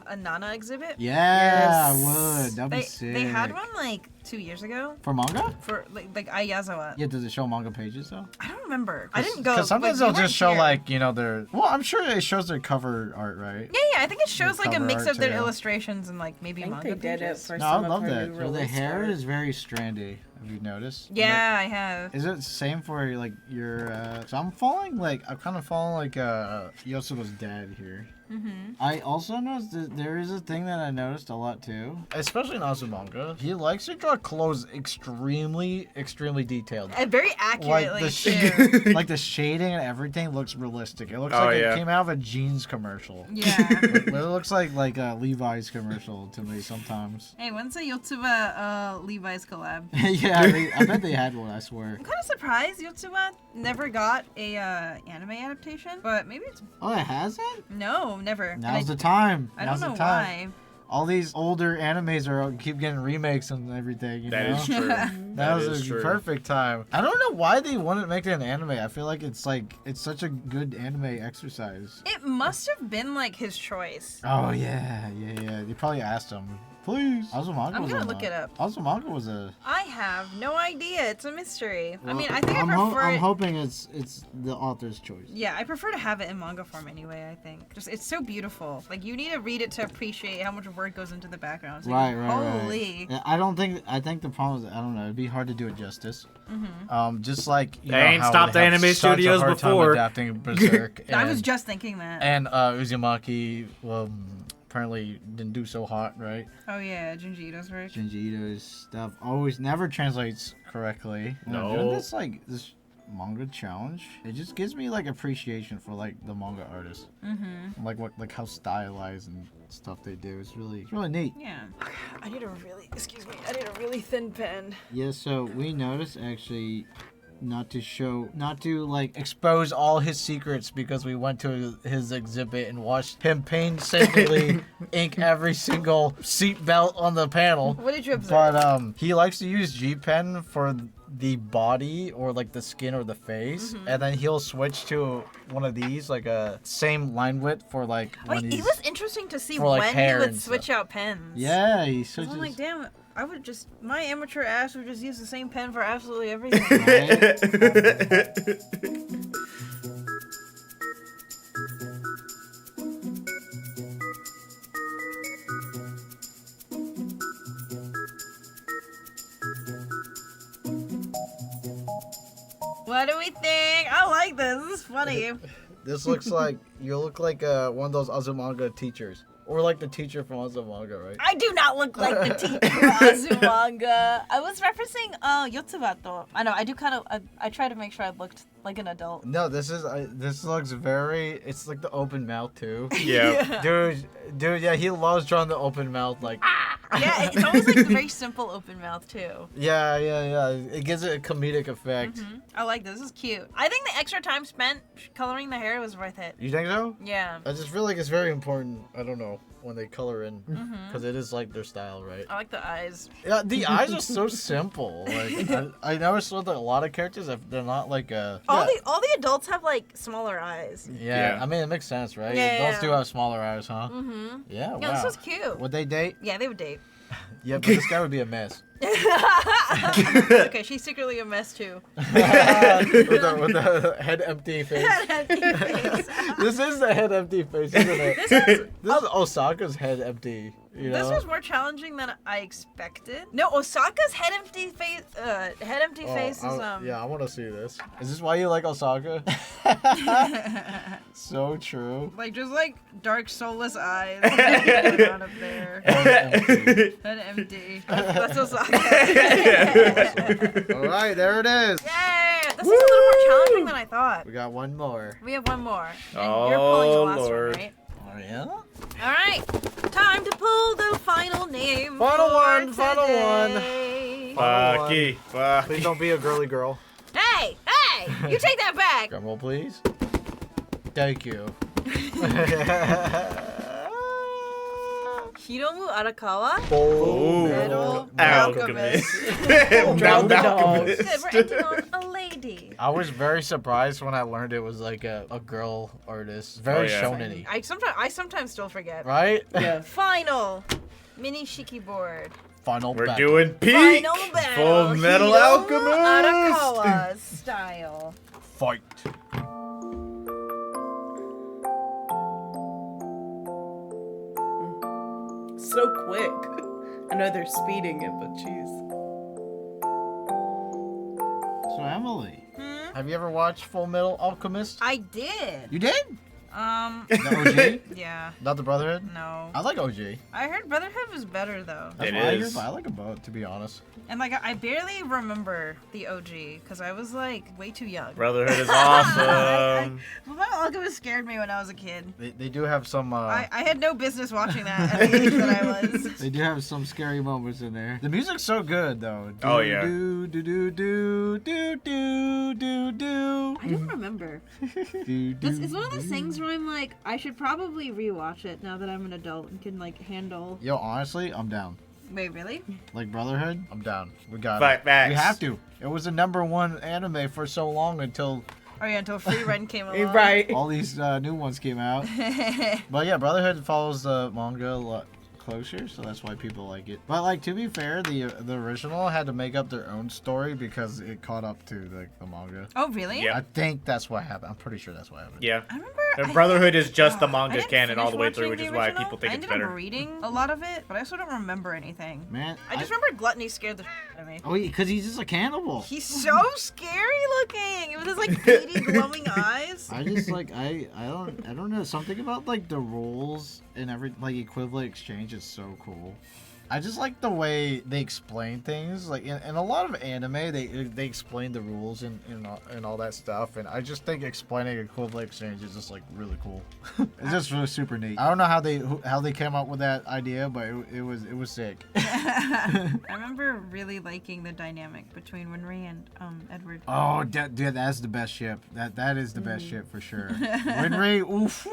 a Nana exhibit? Yeah, I Yes. would. That'd be They sick. they had one like 2 years ago for manga. for like Ayazawa. Yeah, does it show manga pages though? I don't remember. I didn't go. Because sometimes like, they'll we just weren't show here. like their. Well, I'm sure it shows their cover art, right? Yeah, I think it shows like a cover mix art of their too. illustrations and like maybe I think manga they did it pages. for No, I some of love her that. new So the release hair art. is very strandy. Have you noticed? Yeah, I have. Is it the same for like your? So I'm following like I'm kind of following like Yosuba's dad here. Mm-hmm. I also noticed that there is a thing that I noticed a lot too, especially in Azumanga. He likes to draw clothes extremely detailed. And very Like accurately the too. like the shading and everything looks realistic. It looks Oh, like yeah. it came out of a jeans commercial. Yeah. It looks like a Levi's commercial to me sometimes. Hey, when's the Yotsuba Levi's collab? Yeah, I bet they had one. I swear. I'm kind of surprised Yotsuba never got a anime adaptation, but maybe it's Oh, it hasn't? no, never. And Now's the time. I Now's don't know the time. why. All these older animes keep getting remakes and everything. That know? is true. That was is a true. perfect time. I don't know why they wouldn't make it an anime. I feel like it's such a good anime exercise. It must have been like his choice. Oh yeah. They probably asked him, please. Azumanga I'm was gonna on look that. it up. Azumanga was a. I have no idea. It's a mystery. I mean, Well, I think I prefer I'm it. hoping it's the author's choice. Yeah, I prefer to have it in manga form anyway, I think. Just it's so beautiful. Like you need to read it to appreciate how much work goes into the background. It's like, Right. Holy. Yeah, I think the problem is I don't know. It'd be hard to do it justice. Just like you They know ain't how stopped they have anime such a studios hard time before. adapting Berserk. I was and- just thinking that. And Uzumaki, apparently didn't do so hot, right? Oh yeah, Junji Ito's version. Junji Ito's stuff always never translates correctly. No. Isn't this like this? manga challenge. It just gives me like appreciation for like the manga artists. Mm-hmm. Like how stylized and stuff they do. It's really neat. Yeah. I need a really thin pen. Yeah, so we noticed actually not to like expose all his secrets because we went to his exhibit and watched him painstakingly ink every single seat belt on the panel. What did you observe? But he likes to use G Pen for the body or like the skin or the face, and then he'll switch to one of these, like a same line width for like. Wait, it was interesting to see for, like, when hair he would and switch stuff. out pens. Yeah, he 'Cause switches. I'm like, damn, I would just, my amateur ass would just use the same pen for absolutely everything. What do we think? I like this. This is funny. This looks like you look like one of those Azumanga teachers, or like the teacher from Azumanga, right? I do not look like the teacher from Azumanga. I was referencing Yotsubato. I know, I do kind of, I try to make sure I looked like an adult. No, this looks very. It's like the open mouth too. Yeah. Dude, yeah, he loves drawing the open mouth, like. Yeah, it's almost like a very simple open mouth too. Yeah. It gives it a comedic effect. I like this. This is cute. I think the extra time spent coloring the hair was worth it. You think so? Yeah. I just feel like it's very important. I don't know when they color in, because it is like their style, right? I like the eyes. Yeah, the eyes are so simple. Like I never saw that a lot of characters, if they're not like All the adults have like smaller eyes. Yeah, Yeah. I mean it makes sense, right? Yeah, Adults yeah. do have smaller eyes, huh? Mm-hmm. Yeah, Yeah, wow. this was cute. Would they date? Yeah, they would date. Yeah, but this guy would be a mess. Okay, she's secretly a mess too. with the head empty face. This is the head empty face, isn't it? This is Osaka's head empty. You know? This was more challenging than I expected. No, Osaka's head empty face. Face is Yeah, I want to see this. Is this why you like Osaka? So true. like just like dark soulless eyes coming out of there. Head empty. Head empty. That's Osaka. All right, there it is. Yay! This is a little more challenging than I thought. We got one more. We have one more. And Oh, you're pulling the last Lord. one, right? Oh yeah. All right, time to pull the final name. Final for one, final one. today. Fucky. Please don't be a girly girl. Hey, you take that back. Drum roll, please. Thank you. Hiromu Arakawa. Ooh. Metal Alchemist. Drowned Alchemist. Good, we're ending on a lady. I was very surprised when I learned it was like a girl artist. Very Oh, yeah. shonen-y. I sometimes still forget. Right? Yeah. Final mini shiki board. Final We're battle. doing peak. Final battle. Full Metal Hiromu Alchemist. Arakawa style. Fight. So quick. I know they're speeding it, but jeez. So Emily, have you ever watched Full Metal Alchemist? I did. You did? The OG? Yeah. Not the Brotherhood? No. I like OG. I heard Brotherhood was better though. That's It what I hear, is. but I like them both, to be honest. And like I barely remember the OG because I was like way too young. Brotherhood is awesome. Fullmetal Alchemist scared me when I was a kid. They do have some. I had no business watching that at the age that I was. They do have some scary moments in there. The music's so good though. Oh, yeah. Do do do do do do do do. I don't remember. Do, This do, is one of those do. things where I'm like, I should probably rewatch it now that I'm an adult and can like handle. Yo, honestly, I'm down. Wait, really? Like Brotherhood, I'm down. We got Fact- it. facts. We have to. It was the #1 anime for so long until Oh yeah, until Free Run came along. Right. all these new ones came out. But yeah, Brotherhood follows the manga a lot closer, so that's why people like it. But like, to be fair, the original had to make up their own story because it caught up to the manga. Oh really? Yeah. I think that's what happened. I'm pretty sure that's what happened. Yeah. I remember. The I Brotherhood is just the I manga didn't canon all the way finish through, which watching is the why original. people think I it's ended up better. reading a lot of it, but I also don't remember anything. Man, I just remember Gluttony scared the out of me. oh, because he's just a cannibal. He's so scary looking with his like beady glowing eyes. I just like I don't know, something about like the rules and every like equivalent exchange is so cool. I just like the way they explain things. Like in a lot of anime, they explain the rules and all that stuff. And I just think explaining equivalent exchange is just like really cool. It's just really super neat. I don't know how they came up with that idea, but it was sick. I remember really liking the dynamic between Winry and Edward. Oh, dude, that's the best ship. That is the best ship for sure. Winry, oof,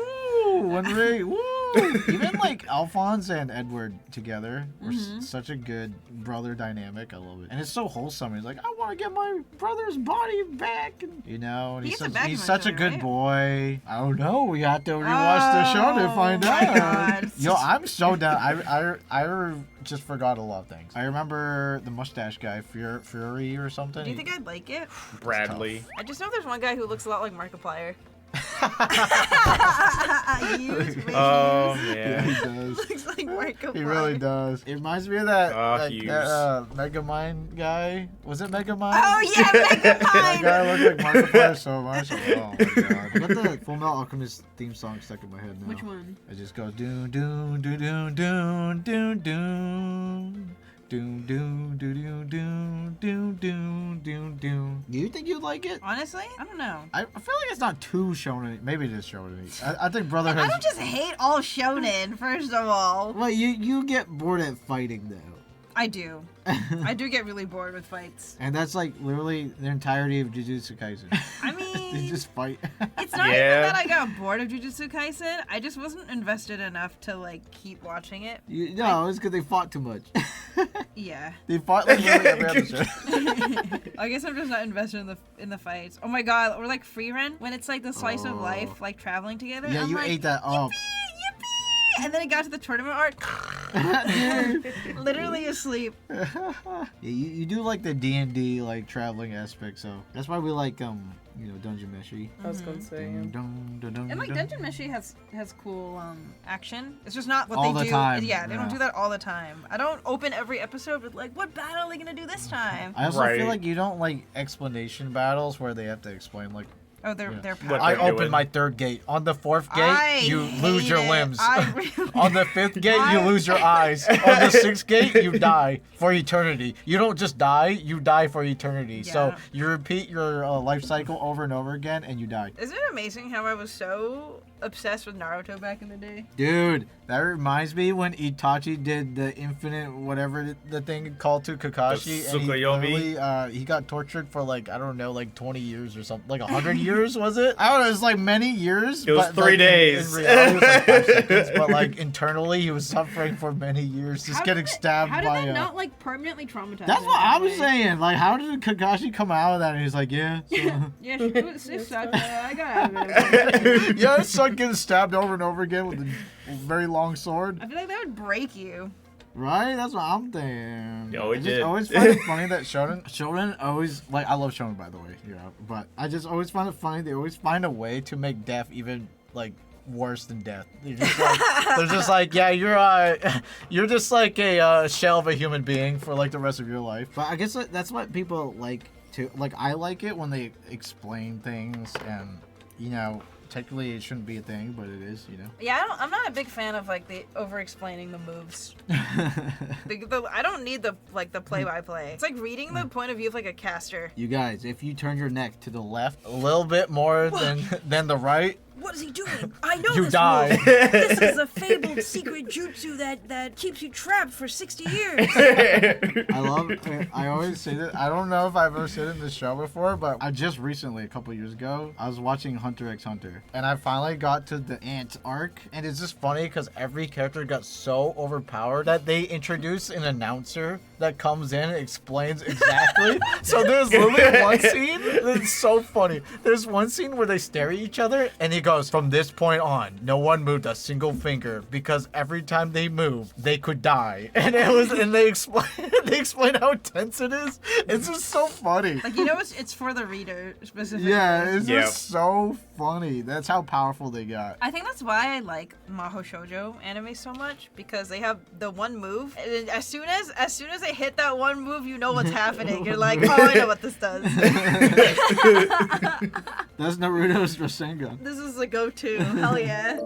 Winry, woo. Even like Alphonse and Edward together were such a good brother dynamic. I love it, and it's so wholesome. He's like, I want to get my brother's body back, and, you know. And he's such a good boy. I don't know. We have to rewatch the show to find out. God. Yo, I'm so down. I just forgot a lot of things. I remember the mustache guy, Fury or something. Do you think I'd like it? Bradley. I just know there's one guy who looks a lot like Markiplier. Oh Yeah, man. he does. Looks like Markiplier. He really does. It reminds me of that, Hughes. Megamind guy. Was it Megamind? Oh yeah, That Megamind. guy looked like Markiplier so much. Oh my god. I got the Full Metal Alchemist theme song stuck in my head now. Which one? It just goes doon doon doon doon doon doon doon. Doom doom doom doom doom doom doom doom doom. Do you think you'd like it? Honestly, I don't know. I feel like it's not too shonen. Maybe it is shonen. I think Brotherhood. I don't just hate all shonen. First of all, Well, you get bored at fighting though. I do. I do get really bored with fights. And that's like literally the entirety of Jujutsu Kaisen. I They mean, just fight. it's not Yeah. even that I got bored of Jujutsu Kaisen. I just wasn't invested enough to like keep watching it. No, it's because they fought too much. Yeah. They fought like literally every episode. I guess I'm just not invested in the fights. Oh my god, or like Free Run when it's like the slice of Oh. life, like traveling together. Yeah, I'm you like, ate that up. yippee! And then it got to the tournament arc. Literally asleep. Yeah, you do like the D&D like traveling aspect, so that's why we like Dungeon Meshi. I was gonna say. Yeah. And like Dungeon Meshi has cool action. It's just not what All they the do. time, Yeah, they don't yeah. do that all the time. I don't open every episode with like, what battle are they gonna do this time? I also Right. feel like you don't like explanation battles where they have to explain like. Oh, they're What I they're opened doing. my third gate. On the fourth gate, I you hate lose your it. limbs. I really- On the fifth gate, you I- lose your eyes. On the sixth gate, you die for eternity. You don't just die, you die for eternity. So Yeah. you repeat your life cycle over and over again, and you die. Isn't it amazing how I was so obsessed with Naruto back in the day? Dude, that reminds me when Itachi did the infinite whatever the thing called to Kakashi. The And he, Tsukuyomi? literally, he got tortured for like, I don't know, like 20 years or something. Like 100 years, was it? I don't know, it was like many years. It was but, 3 like, days. In reality, it was like 5 seconds. But like internally, he was suffering for many years, just How getting did stabbed How did by that not like permanently traumatize? That's him what that I was way? saying. Like, how did Kakashi come out of that? And he's like, yeah. So. Yeah, it sucked. I got out of it. Yeah, it's like getting stabbed over and over again with a very long sword. I feel like that would break you. Right? That's what I'm thinking. Yo, it I just did. always find it funny that Shonen always, like, I love Shonen, by the way, but I just always find it funny. They always find a way to make death even, like, worse than death. They're just like, yeah, you're just like a shell of a human being for, like, the rest of your life. But I guess that's what people like to, like, I like it when they explain things and, technically it shouldn't be a thing, but it is, Yeah, I'm not a big fan of like the over-explaining the moves. I don't need the play-by-play. It's like reading the point of view of like a caster. You guys, if you turn your neck to the left a little bit more than the right, What is he doing? I know you this die. move. This is a fabled secret jutsu that keeps you trapped for 60 years. I always say that. I don't know if I've ever said it in the show before, but I just recently, a couple years ago, I was watching Hunter x Hunter, and I finally got to the Ant arc, and it's just funny because every character got so overpowered that they introduce an announcer that comes in and explains exactly. So there's literally one scene that's so funny. There's one scene where they stare at each other, and he goes, from this point on, no one moved a single finger because every time they moved, they could die. And they explain how tense it is. It's just so funny. Like, it's for the reader specifically. Yeah, it's Yep. just so funny. That's how powerful they got. I think that's why I like Mahou Shoujo anime so much, because they have the one move, and as soon as they hit that one move, you know what's happening. You're like, oh, I know what this does. That's Naruto's Rasengan. This is the go-to. Hell yeah.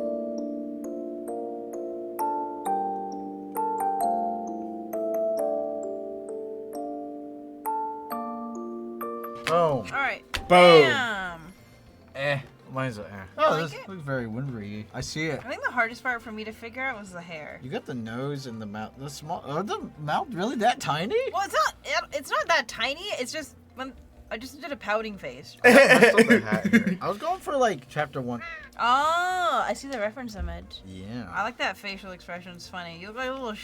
Boom. Alright. Boom. Bam. Mine's a I Oh, like this it. looks very wintry. I see it. I think the hardest part for me to figure out was the hair. You got the nose and the mouth. The small. Are the mouth really that tiny? Well, it's not that tiny. It's just when I just did a pouting face. I still the hat here. I was going for like chapter 1. Oh, I see the reference image. I Yeah. like that facial expression. It's funny. You look like a little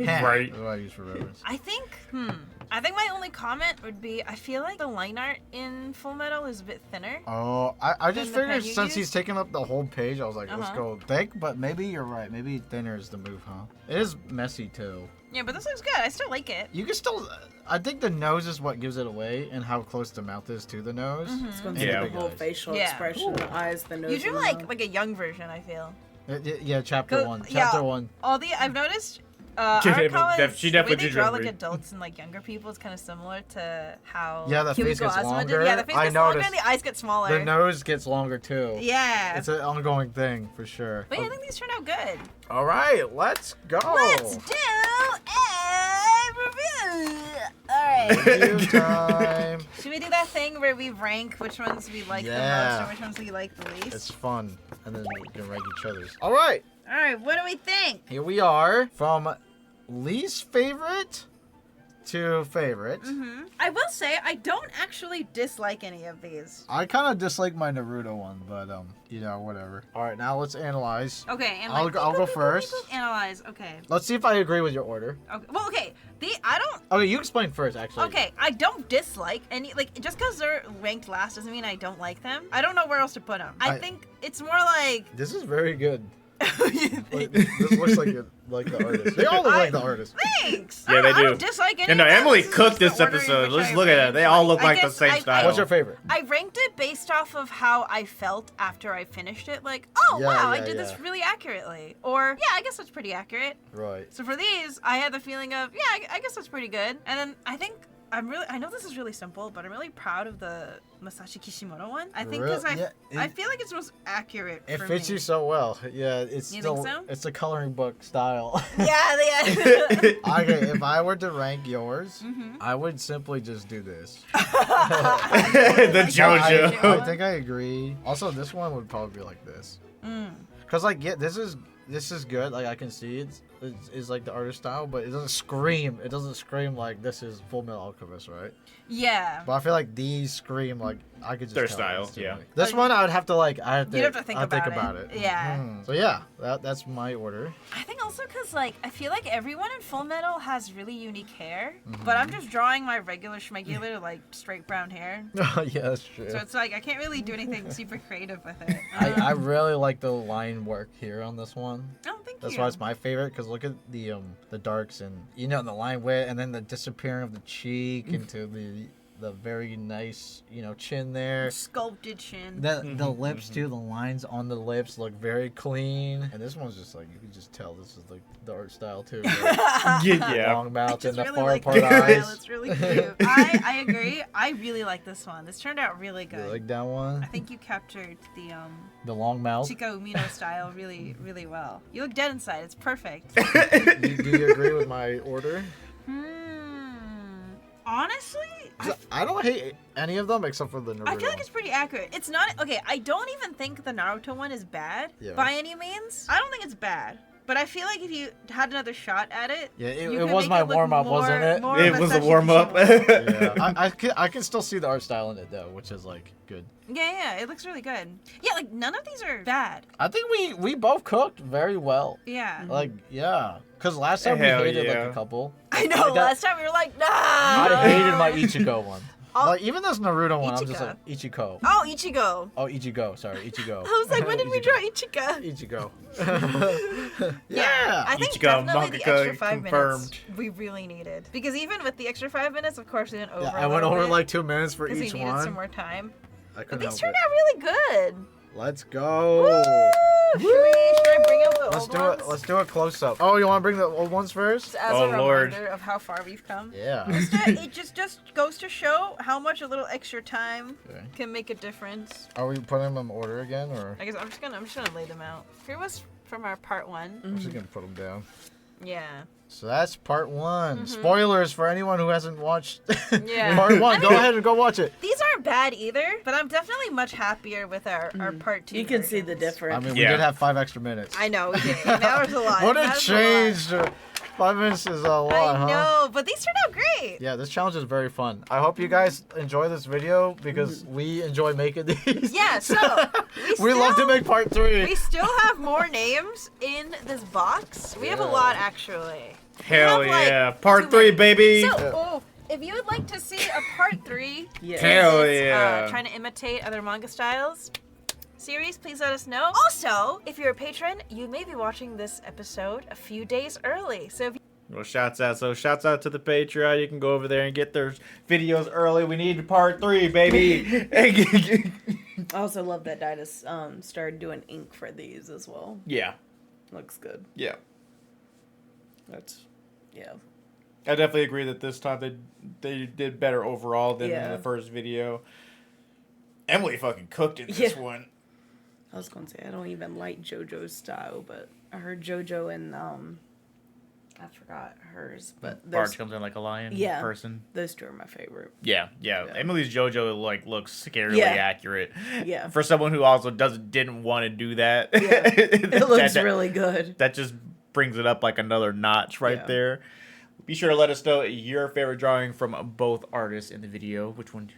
Right. What do I use for reference? I think my only comment would be I feel like the line art in Full Metal is a bit thinner. Oh, I just Then the figured pen you since he's use? taking up the whole page, I was like, let's go thick, but maybe you're right. Maybe thinner is the move, huh? It is messy too. Yeah, but this looks good. I still like it. You can still. I think the nose is what gives it away, and how close the mouth is to the nose. It's going And to Yeah. be big the whole eyes. facial Yeah. expression, the eyes, the nose. You do and the mouth. like a young version. I feel. Yeah, chapter Go- 1. yeah. Chapter 1. I've noticed. She Art definitely- comments, she the way definitely they did draw remember like it. adults and like younger people is kind of similar to how Yeah, the face Kimiko gets Asuma longer. did. Yeah, the face I gets longer noticed. and the eyes get smaller. The nose gets longer too. Yeah. It's an ongoing thing for sure. But yeah, I think these turned out good. All right, let's go. Let's do a review. All right. Review time. Should we do that thing where we rank which ones we like the most Yeah. or which ones we like the least? It's fun, and then we can rank each other's. All right, All right. What do we think? here we are from least favorite to favorite. I will say I don't actually dislike any of these. I kind of dislike my Naruto one, but you know, whatever. All right, now let's analyze. Okay, and I'll like, go first. Analyze. Okay. Let's see if I agree with your order. Okay. Well, okay. I don't. Okay, you explain first, actually. Okay, I don't dislike any. Like, just because they're ranked last doesn't mean I don't like them. I don't know where else to put them. I I- think it's more like. This is very good. You Like, think? this looks like the artist. They all look like the artist. Thanks. Yeah, they I don't do. dislike any. And no, of them. Emily This is cooked just the this order in episode. which Let's I look at it. ranked. They all look I like the guess same style. What's your favorite? I ranked it based off of how I felt after I finished it. Like, oh Yeah, wow, I yeah, did this yeah. really accurately. Or yeah, I guess that's pretty accurate. Right. So for these, I had the feeling of yeah, I guess that's pretty good. And then I think I know this is really simple, but I'm really proud of the Masashi Kishimoto one. I think because Really? Yeah, I feel like it's most accurate. It for fits me. you so well. Yeah, it's You still think so? it's a coloring book style. Yeah. Okay, if I were to rank yours, Mm-hmm. I would simply just do this. the Like JoJo. I think I agree. Also, this one would probably be like this. Mm. Cause like yeah, this is good. Like I can see it's like the artist style, but it doesn't scream. It doesn't scream like this is Full Metal Alchemist, right? Yeah. But I feel like these scream like I could just Their tell style, instantly. yeah. This one I would have to like I'd have You'd have to think I'd about it. Yeah. So yeah, that's my order. I think also because like I feel like everyone in Full Metal has really unique hair, Mm-hmm. but I'm just drawing my regular schmegular like straight brown hair. Yeah, that's true. So it's like I can't really do anything super creative with it. I really like the line work here on this one. Oh, thank That's you. why it's my favorite. Cause look at the darks and you know the line width, and then the disappearing of the cheek into the very nice chin there. Sculpted chin. The lips too. The lines on the lips look very clean. And this one's just like you can just tell this is like the art style too. Right? Yeah. Long mouth Just and the really far like apart the style. eyes. It's really cute. I agree. I really like this one. This turned out really good. You like that one? I think you captured The long mouth. Chika Umino style really, really well. You look dead inside. It's perfect. Do you agree with my order? Honestly, 'Cause I don't hate any of them except for the Naruto. I feel like it's pretty accurate. It's not okay. I don't even think the Naruto one is bad Yeah. by any means. I don't think it's bad. But I feel like if you had another shot at it, Yeah, you it could was make my look warm up, more- wasn't it? more It was a Masashi warm up. Kishimoto. Yeah, I can still see the art style in it though, which is like good. Yeah, it looks really good. Yeah, like none of these are bad. I think we both cooked very well. Yeah. Like yeah, cause last time Hell we hated yeah. like a couple. I know. Like that- Last time we were like, nah. I hated my Ichigo one. Oh. Like even this Naruto one, I'm just Ichigo. like Ichiko. Oh, Ichigo. Oh Ichigo, sorry Ichigo. I was like, when did we draw Ichigo? Ichigo. Yeah. I think Ichigo, definitely the mangaka extra 5 minutes confirmed. we really needed. Because even with the extra 5 minutes, of course, we didn't over. Yeah, I went a little over bit, like 2 minutes for 'cause each we needed some one. more time. I But couldn't these help turned it. out really good. Let's go. Woo! Should I bring up the Let's old do ones? it. Let's do a close up. Oh, you want to bring the old ones first? Just as Oh, a Lord. reminder of how far we've come. Yeah. It just goes to show how much a little extra time Okay. can make a difference. Are we putting them in order again, or I guess I'm just gonna lay them out. Here was from our part 1. I'm just gonna put them down? Yeah. So that's part 1. Spoilers for anyone who hasn't watched Yeah. part 1. Go ahead and go watch it. These aren't bad either, but I'm definitely much happier with our part 2. You can see the versions. difference. I mean, we Yeah. did have 5 extra minutes. I know, we did. That was a lot. What a That was change! 5 minutes is a lot, I huh? know, but these turned out great. Yeah, this challenge is very fun. I hope you guys enjoy this video because we enjoy making these. Yeah, so We love to make part 3. We still have more names in this box. We have a lot, actually. Hell have, like, yeah. Part too 3, many. baby. So, if you would like to see a part 3, Yeah. Hell this, yeah. trying to imitate other manga styles series, please let us know. Also, if you're a patron, you may be watching this episode a few days early. So if you Well, shouts out to the Patreon. You can go over there and get their videos early. We need part 3, baby. I also love that Didus started doing ink for these as well. Yeah. Looks good. Yeah. Yeah. I definitely agree that this time they did better overall than in Yeah. the first video. Emily fucking cooked in this Yeah. one. I was gonna say I don't even like JoJo's style, but I heard JoJo and I forgot hers, but Bart comes in like a lion Yeah. person. those two are my favorite. Yeah. Yeah. Emily's JoJo like looks scarily Yeah. accurate. Yeah. For someone who also didn't want to do that. Yeah. It looks that- really good. That just brings it up like another notch right Yeah. there. Be sure to let us know your favorite drawing from both artists in the video. Which one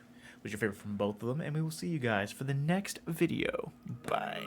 was your favorite from both of them? And we will see you guys for the next video. Bye.